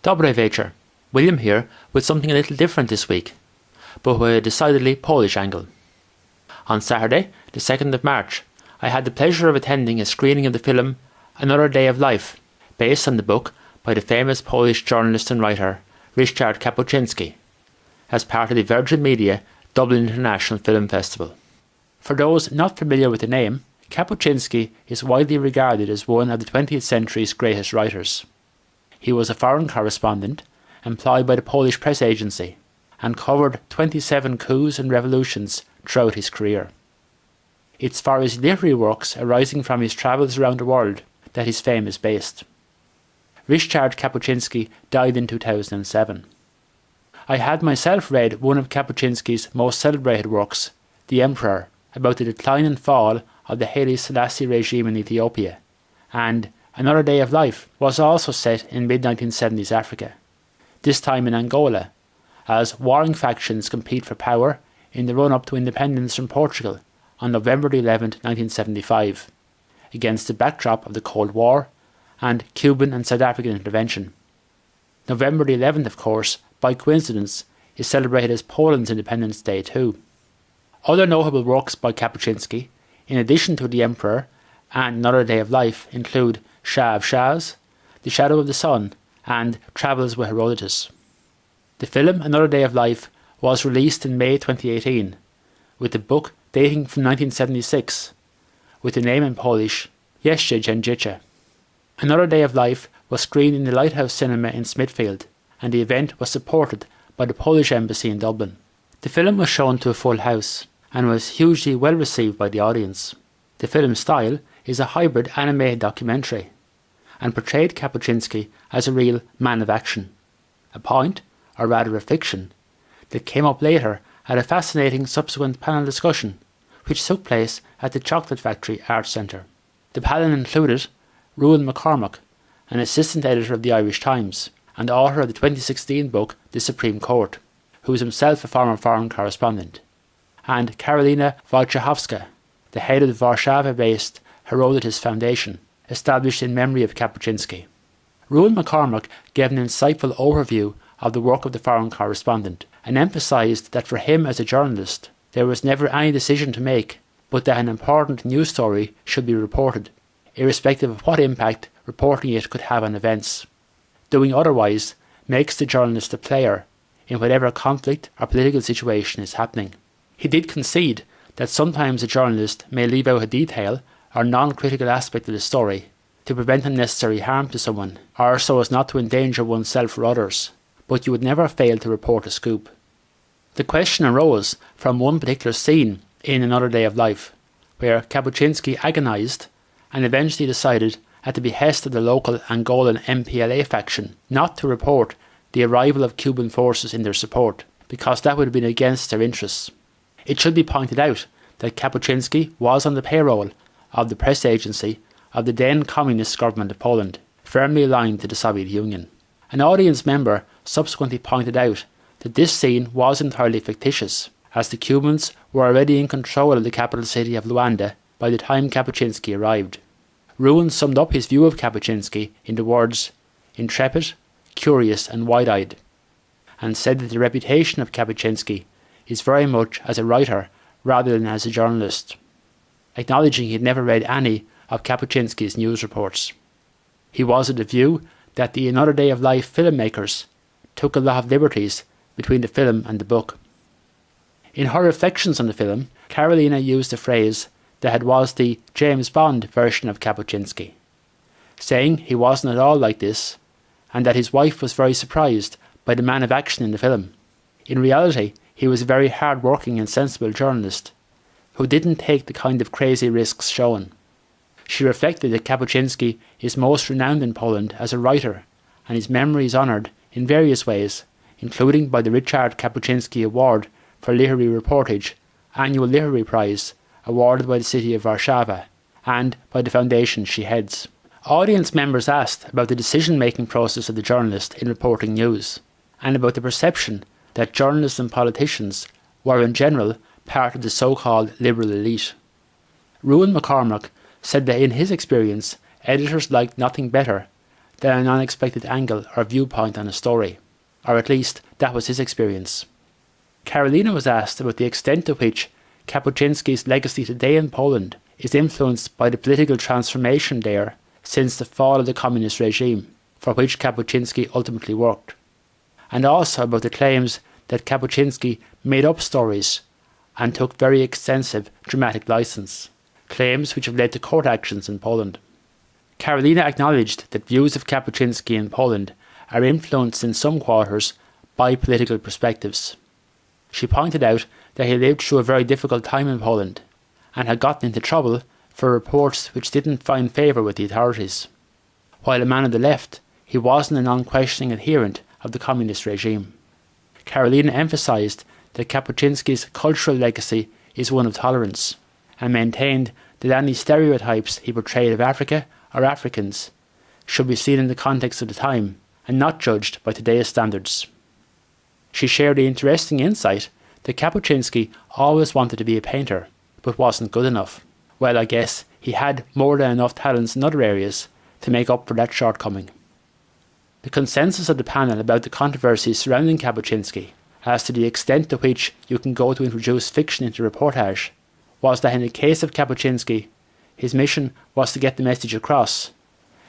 Dobry wieczór. William here with something a little different this week, but with a decidedly Polish angle. On Saturday, the 2nd of March, I had the pleasure of attending a screening of the film Another Day of Life, based on the book by the famous Polish journalist and writer Ryszard Kapuśiński, as part of the Virgin Media Dublin International Film Festival. For those not familiar with the name, Kapuśiński is widely regarded as one of the 20th century's greatest writers. He was a foreign correspondent employed by the Polish press agency and covered 27 coups and revolutions throughout his career. It's for his literary works arising from his travels around the world that his fame is based. Ryszard Kapuśiński died in 2007. I had myself read one of Kapuśiński's most celebrated works, The Emperor, about the decline and fall of the Haile Selassie regime in Ethiopia, and Another Day of Life was also set in mid-1970s Africa, this time in Angola, as warring factions compete for power in the run-up to independence from Portugal on November 11, 1975, against the backdrop of the Cold War and Cuban and South African intervention. November 11th, of course, by coincidence, is celebrated as Poland's Independence Day too. Other notable works by Kapuśiński, in addition to The Emperor and Another Day of Life, include Shah of Shahs, The Shadow of the Sun, and Travels with Herodotus. The film Another Day of Life was released in May 2018, with the book dating from 1976, with the name in Polish, Jeszcze Dzień Życia. Another Day of Life was screened in the Lighthouse Cinema in Smithfield, and the event was supported by the Polish Embassy in Dublin. The film was shown to a full house, and was hugely well received by the audience. The film's style is a hybrid animated documentary, and portrayed Kapuśiński as a real man of action, a point, or rather a fiction, that came up later at a fascinating subsequent panel discussion which took place at the Chocolate Factory Arts Centre. The panel included Ruan McCormack, an assistant editor of the Irish Times and author of the 2016 book The Supreme Court, who is himself a former foreign correspondent, and Karolina Wojciechowska, the head of the Warsaw-based Herodotus Foundation, established in memory of Kapuśiński. Ruan McCormack gave an insightful overview of the work of the foreign correspondent and emphasised that for him as a journalist there was never any decision to make, but that an important news story should be reported, irrespective of what impact reporting it could have on events. Doing otherwise makes the journalist a player in whatever conflict or political situation is happening. He did concede that sometimes a journalist may leave out a detail or non-critical aspect of the story to prevent unnecessary harm to someone, or so as not to endanger oneself or others, but you would never fail to report a scoop. The question arose from one particular scene in Another Day of Life, where Kapuśiński agonised and eventually decided, at the behest of the local Angolan MPLA faction, not to report the arrival of Cuban forces in their support, because that would have been against their interests. It should be pointed out that Kapuśiński was on the payroll of the press agency of the then Communist government of Poland, firmly aligned to the Soviet Union. An audience member subsequently pointed out that this scene was entirely fictitious, as the Cubans were already in control of the capital city of Luanda by the time Kapuśiński arrived. Ruan summed up his view of Kapuśiński in the words intrepid, curious and wide-eyed, and said that the reputation of Kapuśiński is very much as a writer rather than as a journalist, acknowledging he had never read any of Kapuśiński's news reports. He was of the view that the Another Day of Life filmmakers took a lot of liberties between the film and the book. In her reflections on the film, Karolina used a phrase that was the James Bond version of Kapuśiński, saying he wasn't at all like this, and that his wife was very surprised by the man of action in the film. In reality, he was a very hard-working and sensible journalist, who didn't take the kind of crazy risks shown. She reflected that Kapuśiński is most renowned in Poland as a writer, and his memory is honoured in various ways, including by the Ryszard Kapuśiński Award for Literary Reportage, Annual Literary Prize, awarded by the city of Warsaw, and by the foundation she heads. Audience members asked about the decision-making process of the journalist in reporting news, and about the perception that journalists and politicians were in general part of the so-called liberal elite. Ruan McCormack said that in his experience, editors liked nothing better than an unexpected angle or viewpoint on a story, or at least that was his experience. Karolina was asked about the extent to which Kapuśiński's legacy today in Poland is influenced by the political transformation there since the fall of the communist regime, for which Kapuśiński ultimately worked, and also about the claims that Kapuśiński made up stories and took very extensive dramatic licence, claims which have led to court actions in Poland. Karolina acknowledged that views of Kapuśiński in Poland are influenced in some quarters by political perspectives. She pointed out that he lived through a very difficult time in Poland and had gotten into trouble for reports which didn't find favour with the authorities. While a man of the left, he wasn't an unquestioning adherent of the communist regime. Karolina emphasised that Kapuśiński's cultural legacy is one of tolerance, and maintained that any stereotypes he portrayed of Africa or Africans should be seen in the context of the time and not judged by today's standards. She shared the interesting insight that Kapuśiński always wanted to be a painter, but wasn't good enough. Well, I guess he had more than enough talents in other areas to make up for that shortcoming. The consensus of the panel about the controversies surrounding Kapuśiński, as to the extent to which you can go to introduce fiction into reportage, was that in the case of Kapuśiński, his mission was to get the message across,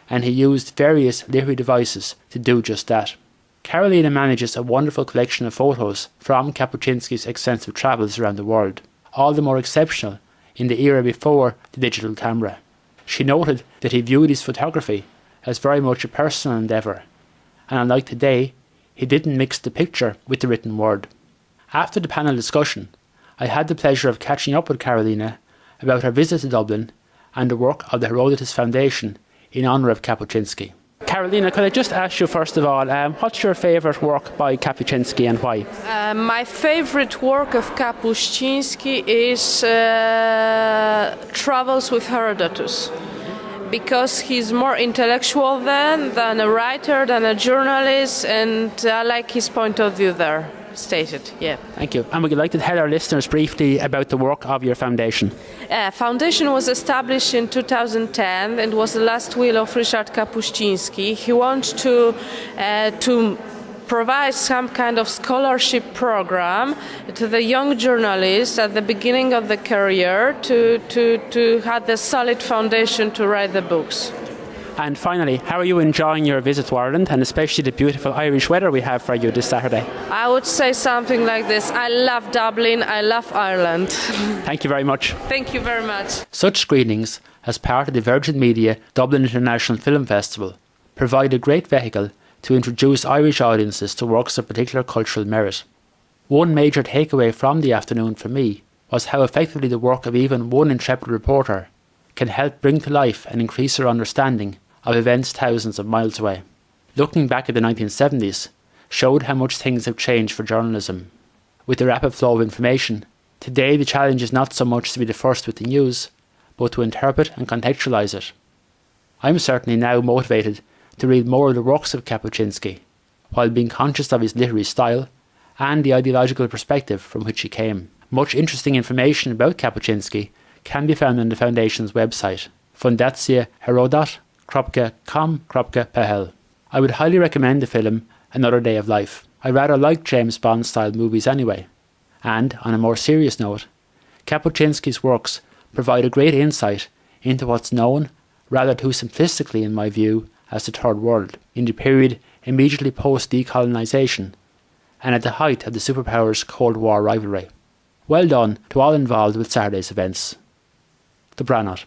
and he used various literary devices to do just that. Karolina manages a wonderful collection of photos from Kapuśiński's extensive travels around the world, all the more exceptional in the era before the digital camera. She noted that he viewed his photography as very much a personal endeavour, and unlike today, he didn't mix the picture with the written word. After the panel discussion, I had the pleasure of catching up with Karolina about her visit to Dublin and the work of the Herodotus Foundation in honour of Kapuśiński. Karolina, could I just ask you first of all, what's your favourite work by Kapuśiński and why? My favourite work of Kapuśiński is Travels with Herodotus, because he's more intellectual than a writer, than a journalist, and I like his point of view there stated. Yeah. Thank you. And would you like to tell our listeners briefly about the work of your foundation? Foundation was established in 2010 and was the last will of Ryszard Kapuśiński. He wanted to provide some kind of scholarship program to the young journalists at the beginning of the career to have the solid foundation to write the books. And finally, how are you enjoying your visit to Ireland, and especially the beautiful Irish weather we have for you this Saturday? I would say something like this: I love Dublin, I love Ireland. Thank you very much. Thank you very much. Such screenings, as part of the Virgin Media Dublin International Film Festival, provide a great vehicle to introduce Irish audiences to works of particular cultural merit. One major takeaway from the afternoon for me was how effectively the work of even one intrepid reporter can help bring to life and increase our understanding of events thousands of miles away. Looking back at the 1970s showed how much things have changed for journalism. With the rapid flow of information, today the challenge is not so much to be the first with the news, but to interpret and contextualise it. I'm certainly now motivated to read more of the works of Kapuśiński, while being conscious of his literary style and the ideological perspective from which he came. Much interesting information about Kapuśiński can be found on the Foundation's website, fundację.herodat.com.pl. I would highly recommend the film Another Day of Life. I rather like James Bond-style movies anyway. And, on a more serious note, Kapuśiński's works provide a great insight into what's known, rather too simplistically in my view, as the Third World, in the period immediately post-decolonisation and at the height of the superpowers' Cold War rivalry. Well done to all involved with Saturday's events. The Branot.